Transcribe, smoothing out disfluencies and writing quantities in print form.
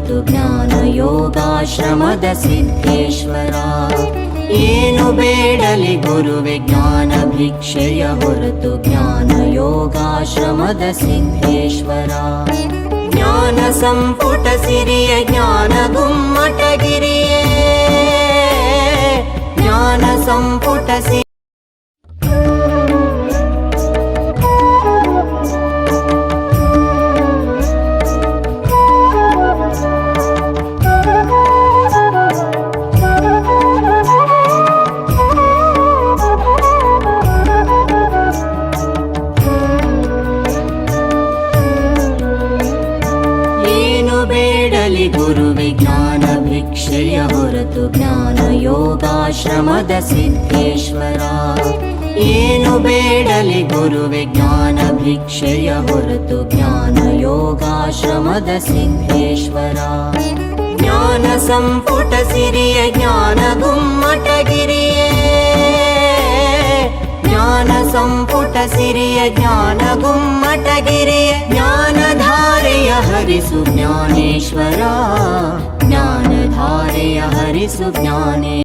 ಹೊರತು ಜ್ಞಾನ ಯೋಗಾಶ್ರಮದ ಸಿದ್ಧೇಶ್ವರ. ಏನು ಬೇಡಲಿ ಗುರುವೆ ಜ್ಞಾನ ಭಿಕ್ಷೆಯ ಹೊರತು ಜ್ಞಾನ ಯೋಗಾಶ್ರಮದ ಸಿದ್ಧೇಶ್ವರ. ಜ್ಞಾನ ಸಂಪುಟ ಸಿರಿಯ ಜ್ಞಾನ ಗುಮ್ಮಟಗಿರಿಯೇ ಜ್ಞಾನ ಸಂಪುಟ ಸಿರಿ. ಬೇಡಲಿ ಗುರುವೆ ಜ್ಞಾನ ಭಿಕ್ಷೆಯ ಹೊರತು ಜ್ಞಾನ ಯೋಗಾಶ್ರಮದ ಸಿದ್ಧೇಶ್ವರ. ಏನು ಬೇಡಲಿ ಗುರುವೆ ಜ್ಞಾನ ಭಿಕ್ಷೆಯ ಹೊರತು ಜ್ಞಾನ ಯೋಗಾಶ್ರಮದ ಸಿದ್ಧೇಶ್ವರ. ಜ್ಞಾನ ಸಂಪುಟ ಸಿರಿಯ ಜ್ಞಾನ ಗುಮ್ಮಟಗಿರಿಯೇ ಜ್ಞಾನ ಸಂಪುಟ ಸಿರಿಯ ಜ್ಞಾನ ಗುಮ್ಮಟಗಿರಿಯ. ಜ್ಞಾನಧಾರೆಯ ಹರಿಸು ಜ್ಞಾನೇಶ್ವರ ಜ್ಞಾನಧಾರೆಯ ಹರಿಸು ಜ್ಞಾನೇ